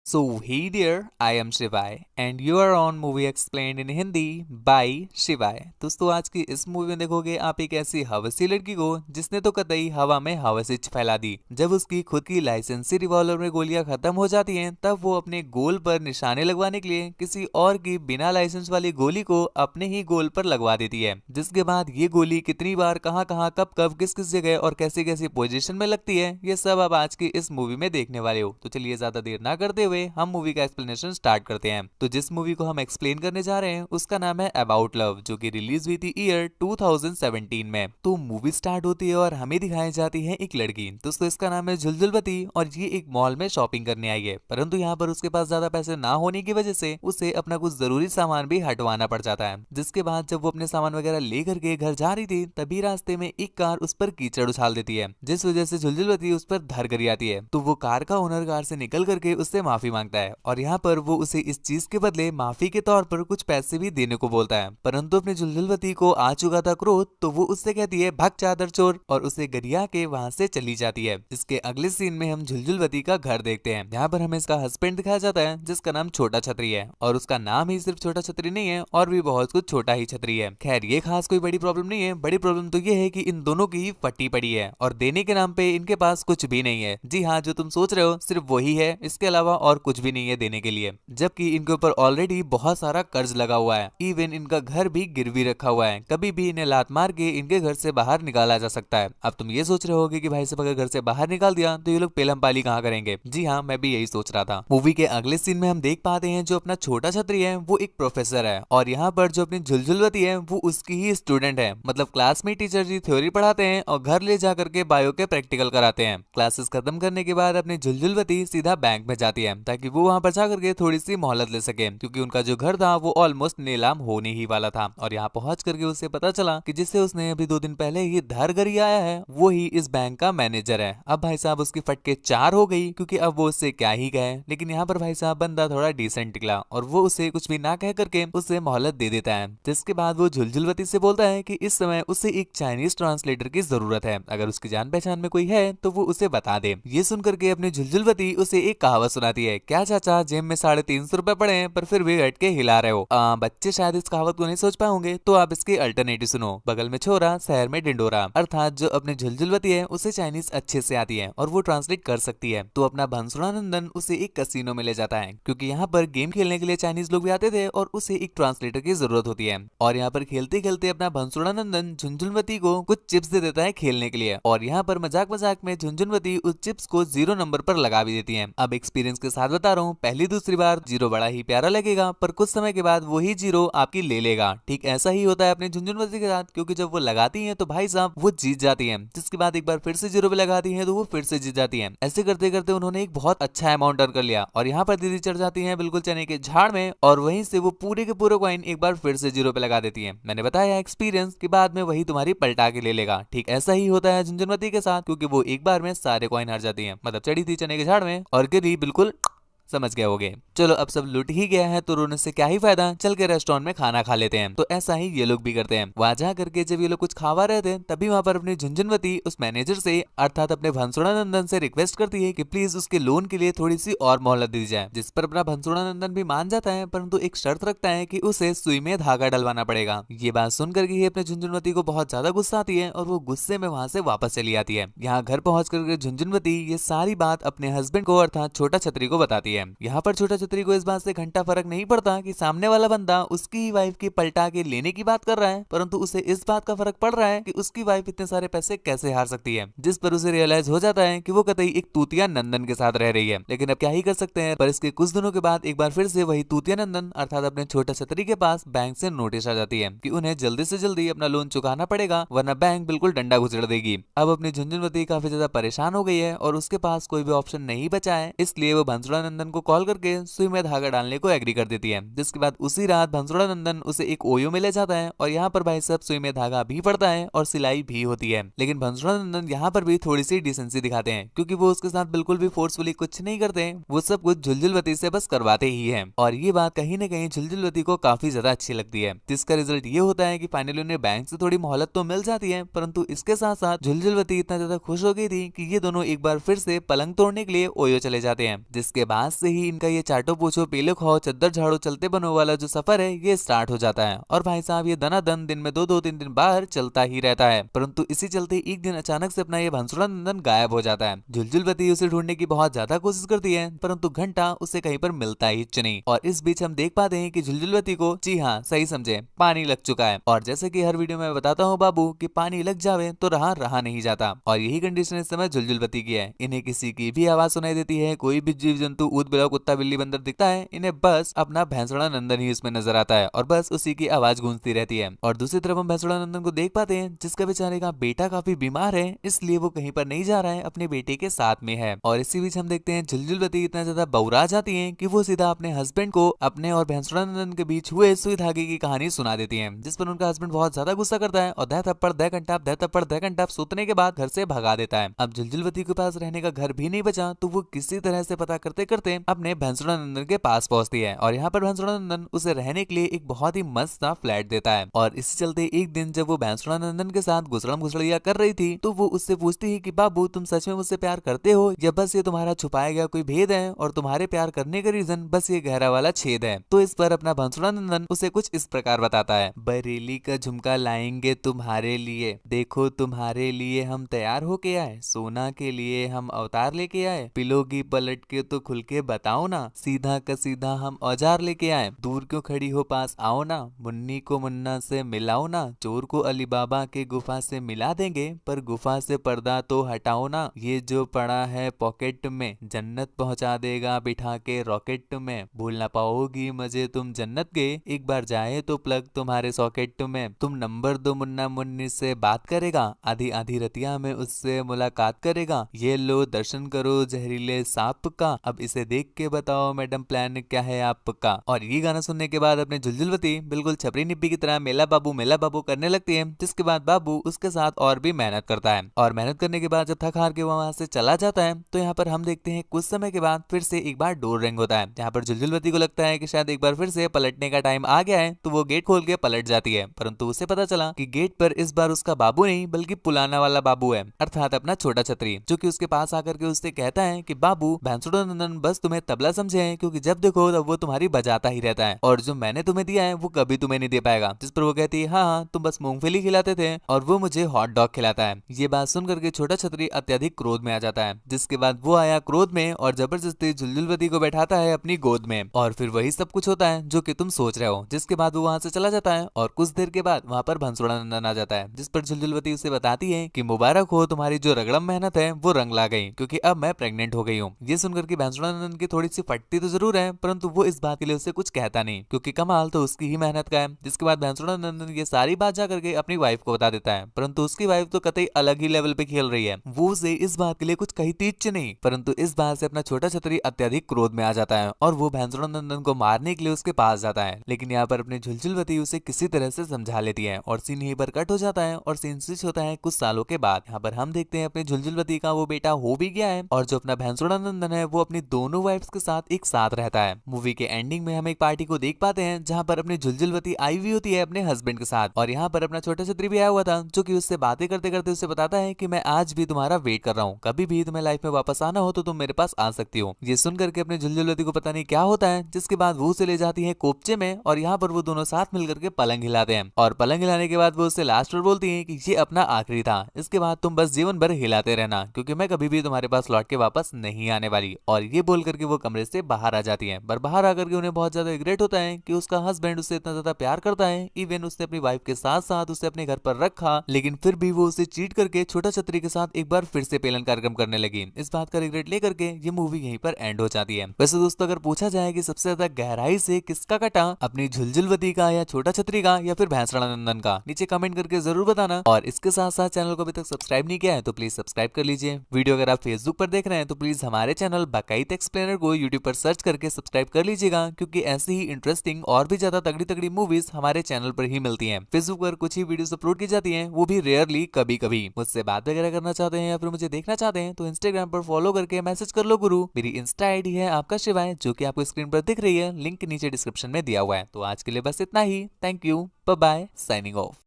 So, hey there, I am Shivai and you are on Movie Explained in Hindi by शिवाय। दोस्तों आज की इस मूवी में देखोगे आप एक ऐसी हवसी लड़की को जिसने तो कतई हवा में हवसी फैला दी। जब उसकी खुद की लाइसेंसी रिवॉल्वर में गोलियां खत्म हो जाती हैं तब वो अपने गोल पर निशाने लगवाने के लिए किसी और की बिना लाइसेंस वाली गोली को अपने ही गोल पर लगवा देती है। जिसके बाद ये गोली कितनी बार कहाँ कहाँ कब कब किस किस जगह और कैसी कैसी पोजीशन में लगती है ये सब आप आज की इस मूवी में देखने वाले हो। तो चलिए ज्यादा देर ना करते हुए हम मूवी का एक्सप्लेनेशन स्टार्ट करते हैं। तो जिस मूवी को हम एक्सप्लेन करने जा रहे हैं उसका नाम है अबाउट लव, जो कि रिलीज हुई थी ईयर 2017 में। तो मूवी स्टार्ट होती है और हमें दिखाई जाती है एक लड़की। दोस्तों इसका नाम है झुलझुलवती और ये एक मॉल में शॉपिंग करने आई है, परंतु यहाँ पर उसके पास ज्यादा पैसे ना होने की वजह से उसे अपना कुछ जरूरी सामान भी हटवाना पड़ जाता है। जिसके बाद जब वो अपने सामान वगैरह लेकर के घर जा रही थी तभी रास्ते में एक कार उस पर कीचड़ उछाल देती है, जिस वजह से झुलझुलवती उस पर धर कर आती है। तो वो कार का ओनर कार से निकल करके उससे माफी मांगता है और यहाँ पर वो उसे इस चीज के बदले माफी के तौर पर कुछ पैसे भी देने को बोलता है। परंतु अपने झुलझुलवती को आ चुका था क्रोध, तो वो उससे कहती है भाग चादर चोर और उसे गरिया के वहां से चली जाती है। इसके अगले सीन में हम झुलझुलवती का घर देखते हैं। यहाँ पर हमें इसका हस्बैंड दिखाया जाता है जिसका नाम छोटा छतरी है और उसका नाम ही सिर्फ छोटा छतरी नहीं है और भी बहुत कुछ छोटा ही छतरी है। खैर ये खास कोई बड़ी प्रॉब्लम नहीं है, बड़ी प्रॉब्लम तो ये है कि इन दोनों की ही फटी पड़ी है और देने के नाम पे इनके पास कुछ भी नहीं है। जी हाँ, जो तुम सोच रहे हो सिर्फ वही है, इसके अलावा और कुछ भी नहीं है देने के लिए। जबकि इनके ऊपर ऑलरेडी बहुत सारा कर्ज लगा हुआ है, इवन इनका घर भी गिरवी रखा हुआ है, कभी भी इन्हें लात मार के इनके घर से बाहर निकाला जा सकता है। अब तुम ये सोच रहे होगे कि भाई साहब अगर घर से बाहर निकाल दिया तो ये लोग पेलम पाली कहाँ करेंगे। जी हाँ, मैं भी यही सोच रहा था। मूवी के अगले सीन में हम देख पाते हैं जो अपना छोटा छतरी है वो एक प्रोफेसर है और यहाँ पर जो अपनी झुलझुलवती है वो उसकी ही स्टूडेंट है। मतलब क्लास में टीचर जी थ्योरी पढ़ाते हैं और घर ले जा करके बायो के प्रैक्टिकल कराते हैं। क्लासेस खत्म करने के बाद अपनी झुलझुलवती सीधा बैंक में जाती है ताकि वो वहां पर जा करके थोड़ी सी मोहलत ले सके, क्योंकि उनका जो घर था वो ऑलमोस्ट नीलाम होने ही वाला था। और यहाँ पहुंच करके उसे पता चला कि जिससे उसने अभी 2 दिन पहले ही धार गरी आया है वो ही इस बैंक का मैनेजर है। अब भाई साहब उसकी फटके 4 हो गई, क्योंकि अब वो उससे क्या ही कहे। लेकिन यहाँ पर भाई साहब बंदा थोड़ा डिसेंट निकला और वो उसे कुछ भी ना कह करके उसे मोहलत दे देता है। जिसके बाद वो झुलझुलवती से बोलता है कि इस समय उसे एक चाइनीज ट्रांसलेटर की जरूरत है, अगर उसकी जान पहचान में कोई है तो वो उसे बता दे। ये सुन करके अपनी झुलझुलवती उसे एक कहावत सुनाती है, क्या चाचा जेब में 350 रुपए पड़े हैं पर फिर भी हट के हिला रहे हो। बच्चे शायद इस कहावत को नहीं सोच पाओगे तो आप इसकी अल्टरनेटिव सुनो, बगल में छोरा शहर में डिंडोरा। अर्थात जो अपनी झुलझुलवती है उसे चाइनीज अच्छे से आती है और वो ट्रांसलेट कर सकती है। तो अपना भंसुड़ा नंदन उसे एक कसिनो में ले जाता है, क्योंकि यहाँ पर गेम खेलने के लिए चाइनीज लोग भी आते थे और उसे एक ट्रांसलेटर की जरूरत होती है। और यहाँ पर खेलते खेलते अपना भंसुड़ा नंदन झुंझुनवती को कुछ चिप्स दे देता है खेलने के लिए और यहाँ पर मजाक मजाक में झुंझुनवती उस चिप्स को 0 नंबर पर लगा भी देती है। अब एक्सपीरियंस के साथ बता रहा हूँ, पहली दूसरी बार 0 बड़ा ही प्यारा लगेगा पर कुछ समय के बाद वही 0 आपकी ले लेगा। ठीक ऐसा ही होता है अपनी झुंझुनवती के साथ, क्योंकि जब वो लगाती है तो भाई साहब वो जीत जाती है, जिसके बाद एक बार फिर से 0 पे लगाती है तो वो फिर से जीत जाती है। ऐसे करते करते उन्होंने एक बहुत अच्छा अमाउंट अर्न कर लिया और यहाँ पर दीदी चढ़ जाती है बिल्कुल चने के झाड़ में और वहीं से वो पूरे के पूरे कॉइन एक बार फिर से 0 पे लगा देती है। मैंने बताया एक्सपीरियंस के बाद में वही तुम्हारी पलटा के ले लेगा। ठीक ऐसा ही होता है झुंझुनवती के साथ, क्योंकि वो एक बार में सारे कॉइन हार जाती है। मतलब चढ़ी थी चने के झाड़ में और गिरी बिल्कुल, समझ गए होगे। चलो अब सब लुट ही गया है तो रोने से क्या ही फायदा, चल के रेस्टोरेंट में खाना खा लेते हैं। तो ऐसा ही ये लोग भी करते हैं। वहां जा करके जब ये लोग कुछ खावा रहे थे तभी वहां पर अपनी झुंझुनवती उस मैनेजर से अर्थात अपने भंसुड़ा नंदन से रिक्वेस्ट करती है कि प्लीज उसके लोन के लिए थोड़ी सी और मोहलत दी जाए, जिस पर अपना भंसुड़ा नंदन भी मान जाता है, परंतु एक शर्त रखता है कि उसे सुई में धागा डलवाना पड़ेगा। ये बात सुन करके ही अपने झुंझुनवती को बहुत ज्यादा गुस्सा आती है और वो गुस्से में वहां से वापस चली आती है। यहाँ घर पहुंच करके झुंझुनवती ये सारी बात अपने हस्बैंड को अर्थात छोटा छतरी को बताती है। यहाँ पर छोटा छतरी को इस बात से घंटा फर्क नहीं पड़ता कि सामने वाला बंदा उसकी ही वाइफ की पलटा के लेने की बात कर रहा है, परंतु उसे इस बात का फर्क पड़ रहा है कि उसकी वाइफ इतने सारे पैसे कैसे हार सकती है। जिस पर उसे रियलाइज हो जाता है कि वो कतई एक तूतिया नंदन के साथ रह रही है। लेकिन अब क्या ही कर सकते हैं। पर इसके कुछ दिनों के बाद एक बार फिर से वही तूतिया नंदन अर्थात अपने छोटा छतरी के पास बैंक से नोटिस आ जाती है कि उन्हें जल्दी से जल्दी अपना लोन चुकाना पड़ेगा, वरना बैंक बिल्कुल डंडा घुसेड़ देगी। अब अपनी झुंझुनवती काफी ज्यादा परेशान हो गई है और उसके पास कोई भी ऑप्शन नहीं बचा है, इसलिए वो भंसुड़ा नंदन को कॉल करके सुई में धागा डालने को एग्री कर देती है। जिसके बाद उसी रात भंसुड़ा नंदन उसे एक ओयो में ले जाता है और यहाँ पर भाई साहब सुई में धागा भी पड़ता है और सिलाई भी होती है। लेकिन भंसुड़ा नंदन यहाँ पर भी थोड़ी सी डिसेंसी दिखाते हैं, क्योंकि वो उसके साथ बिल्कुल भी फोर्सफुली कुछ नहीं करते, वो सब कुछ झुलझुलवती से बस करवाते ही है। और ये बात कहीं ना कहीं झुलझुलवती को काफी ज्यादा अच्छी लगती है, जिसका रिजल्ट ये होता है कि फाइनली उन्हें बैंक से थोड़ी मोहलत तो मिल जाती है, परंतु इसके साथ साथ झुलझुलवती इतना ज्यादा खुश हो गई थी कि ये दोनों एक बार फिर से पलंग तोड़ने के लिए ओयो चले जाते हैं। जिसके बाद से ही इनका ये चाटो पूछो पीलो खाओ चद्दर झाड़ो चलते बनो वाला जो सफर है ये स्टार्ट हो जाता है। और भाई साहब ये दनादन दिन में दो दो तीन दिन बाहर चलता ही रहता है। परंतु इसी चलते एक दिन अचानक से अपना ये भंसुड़ा नंदन गायब हो जाता है। झुलझुलवती उसे ढूंढने की बहुत ज्यादा कोशिश करती है परंतु घंटा उसे कहीं पर मिलता ही नहीं। और इस बीच हम देख पाते हैं कि झुलझुलवती को, जी हाँ सही समझे, पानी लग चुका है। और जैसे कि हर वीडियो में बताता हूँ बाबू कि पानी लग जावे तो रहा नहीं जाता। और यही कंडीशन इस समय झुलझुलवती की है। इन्हें किसी की भी आवाज सुनाई देती है, कोई भी जीव जंतु ऊद बिलाव कुत्ता बिल्ली बंदर दिखता है, इन्हें बस अपना भैंसुड़ा नंदन ही उसमें नजर आता है और बस उसी की आवाज गूंजती रहती है। और दूसरी तरफ हम भैंसुड़ा नंदन को देख पाते हैं जिसका बेचारे का बेटा काफी बीमार है, इसलिए वो कहीं पर नहीं जा रहा है, अपने बेटे के साथ में है। और इसी बीच हम देखते हैं झुलझुलवती इतना ज्यादा बौरा जाती है कि वो सीधा अपने हस्बैंड को अपने और भैंसुड़ा नंदन के बीच हुए सुई धागे की कहानी सुना देती है, जिस पर उनका हस्बैंड बहुत ज्यादा गुस्सा करता है और दह थप्पड़ सूतने के बाद घर से भगा देता है। अब झुलझुलवती के पास रहने का घर भी नहीं बचा तो वो किसी तरह से पता करते करते अपने भैंसुड़ा नंदन के पास पहुंचती है। और यहाँ पर भैंसुड़ा नंदन उसे रहने के लिए एक बहुत ही मस्त सा फ्लैट देता है। और इसी चलते एक दिन जब वो भैंसुड़ा नंदन के साथ घुसड़म घुसड़िया कर रही थी तो वो उससे पूछती है कि बाबू तुम सच में मुझसे प्यार करते हो या बस ये तुम्हारा छुपाया गया कोई भेद है और तुम्हारे प्यार करने का रीजन बस ये गहरा वाला छेद है। तो इस पर अपना भैंसुड़ा नंदन उसे कुछ इस प्रकार बताता है, बरेली का झुमका लाएंगे तुम्हारे लिए, देखो तुम्हारे लिए हम तैयार होके आए, सोना के लिए हम अवतार लेके आए, पिलोगी पलट के तो खुल के बताओ ना, सीधा का सीधा हम औजार लेके आए, दूर क्यों खड़ी हो पास आओ ना, मुन्नी को मुन्ना से मिलाओ ना, चोर को अली बाबा के गुफा से मिला देंगे पर गुफा से पर्दा तो हटाओ ना, ये जो पड़ा है पॉकेट में जन्नत पहुंचा देगा बिठा के रॉकेट में, भूल ना पाओगी मजे तुम जन्नत के, एक बार जाए तो प्लग तुम्हारे सॉकेट में, तुम नंबर दो मुन्ना मुन्नी से बात करेगा, आधी आधी रतिया में उससे मुलाकात करेगा, ये लो दर्शन करो जहरीले सांप का, अब इसे देख के बताओ मैडम प्लान क्या है आपका। और ये गाना सुनने के बाद अपने झुलझुलवती बिल्कुल छपरी निब्बी की तरह मेला बाबू करने लगती है, जिसके बाद बाबू उसके साथ और भी मेहनत करता है। और मेहनत करने के बाद जब थक हार के वहां से चला जाता है तो यहाँ पर हम देखते हैं कुछ समय के बाद फिर से एक बार डोर रिंग होता है। यहाँ पर झुलझुलवती को लगता है कि शायद एक बार फिर से पलटने का टाइम आ गया है तो वो गेट खोल के पलट जाती है, परंतु उसे पता चला कि गेट पर इस बार उसका बाबू नहीं बल्कि पुलाना वाला बाबू है, अर्थात अपना छोटा छतरी, जो कि उसके पास आकर के उससे कहता है कि बाबू भैंसुड़ा नंदन बस तुम्हें तबला समझे हैं क्योंकि जब देखो तब वो तुम्हारी बजाता ही रहता है और जो मैंने तुम्हें दिया है वो कभी तुम्हें नहीं दे पाएगा। जिस पर वो कहती है हाँ तुम बस मूंगफली खिलाते थे और वो मुझे हॉट डॉग खिलाता है। ये बात सुन करके छोटा छतरी अत्यधिक क्रोध में आ जाता है, जिसके बाद वो आया क्रोध में और जबरदस्ती झुलझुलवती को बैठाता है अपनी गोद में और फिर वही सब कुछ होता है जो कि तुम सोच रहे हो। जिसके बाद वो वहां से चला जाता है और कुछ देर के बाद वहां पर भैंसुड़ा नंदन आ जाता है, जिस पर झुलझुलवती उसे बताती है कि मुबारक हो तुम्हारी जो रगड़म मेहनत है वो रंग ला गई क्योंकि अब मैं प्रेग्नेंट हो गई हूँ। ये सुनकर के भैंसुड़ा नंदन की थोड़ी सी फटती तो जरूर है परंतु वो इस बात के लिए उसे कुछ कहता नहीं क्योंकि कमाल तो उसकी ही मेहनत का है। जिसके बाद भैंसुड़ा नंदन ये सारी बात जा करके अपनी वाइफ को बता देता है, परंतु उसकी वाइफ तो कतई अलग ही लेवल पे खेल रही है, वो उसे इस बात के लिए कुछ कही तीच नहीं, परंतु इस बात से अपना छोटा छतरी अत्यधिक क्रोध में आ जाता है और वो भैंसुड़ा नंदन को मारने के लिए उसके पास जाता है। लेकिन यहाँ पर अपनी झुलझुलवती उसे किसी तरह से समझा लेती है और सीन यहीं पर कट हो जाता है और सीन स्विच होता है कुछ सालों के बाद। यहाँ पर हम देखते हैं अपनी झुलझुलवती का वो बेटा हो भी गया है और जो अपना भैंसुड़ा नंदन है वो अपनी दोनों वाइफ्स के साथ एक साथ रहता है। मूवी के एंडिंग में हम एक पार्टी को देख पाते हैं जहाँ पर अपनी झुलझुलवती आई हुई होती है अपने हस्बैंड के साथ और यहाँ पर अपना छोटा छतरी भी आया हुआ था जो कि उससे बातें करते करते उसे बताता है कि मैं आज भी तुम्हारा वेट कर रहा हूँ, कभी भी तुम्हें लाइफ में वापस आना हो तो तुम मेरे पास आ सकती हो। ये सुन करके अपने झुलझुलवती को पता नहीं क्या होता है, जिसके बाद वो उसे ले जाती है कोपचे में और यहाँ पर वो दोनों साथ मिलकर के पलंग हिलाते हैं और पलंग हिलाने के बाद वो उससे लास्ट पर बोलती है कि ये अपना आखिरी था, इसके बाद तुम बस जीवन भर हिलाते रहना क्योंकि मैं कभी भी तुम्हारे पास लौट के वापस नहीं आने वाली। और ये बोल करके वो कमरे से बाहर आ जाती है, पर बाहर आकर के उन्हें बहुत ज्यादा रिग्रेट होता है कि उसका हस्बैंड उससे इतना ज्यादा प्यार करता है, इवन उसने अपनी वाइफ के साथ साथ उसे अपने घर पर रखा लेकिन फिर भी वो उसे चीट करके छोटा छतरी के साथ एक बार फिर से पेलन कार्यक्रम करने लगी। इस बात का रिग्रेट लेकर के ये मूवी यहीं पर एंड हो जाती है। वैसे दोस्तों अगर पूछा जाए कि सबसे ज्यादा गहराई से किसका कटा, अपनी झुलझुलवती का या छोटा छतरी का या फिर भैंसुड़ा नंदन का, नीचे कमेंट करके जरूर बताना। और इसके साथ साथ चैनल को अभी तक सब्सक्राइब नहीं किया है तो प्लीज सब्सक्राइब कर लीजिए। वीडियो अगर आप फेसबुक पर देख रहे हैं तो प्लीज हमारे चैनल बाकायदा एक्सप्लेनर को यूट्यूब पर सर्च करके सब्सक्राइब कर लीजिएगा क्योंकि ऐसी ही इंटरेस्टिंग और भी ज्यादा तगड़ी तगड़ी मूवीज हमारे चैनल पर ही मिलती हैं। फेसबुक पर कुछ ही वीडियोस अपलोड की जाती हैं, वो भी रेयरली कभी कभी। मुझसे बात वगैरह करना चाहते हैं या फिर मुझे देखना चाहते हैं तो इंस्टाग्राम पर फॉलो करके मैसेज कर लो गुरु। मेरी इंस्टा आईडी है आपका शिवाय जो कि आपको स्क्रीन पर दिख रही है, लिंक नीचे डिस्क्रिप्शन में दिया हुआ है। तो आज के लिए बस इतना ही। Thank you, bye bye, signing of.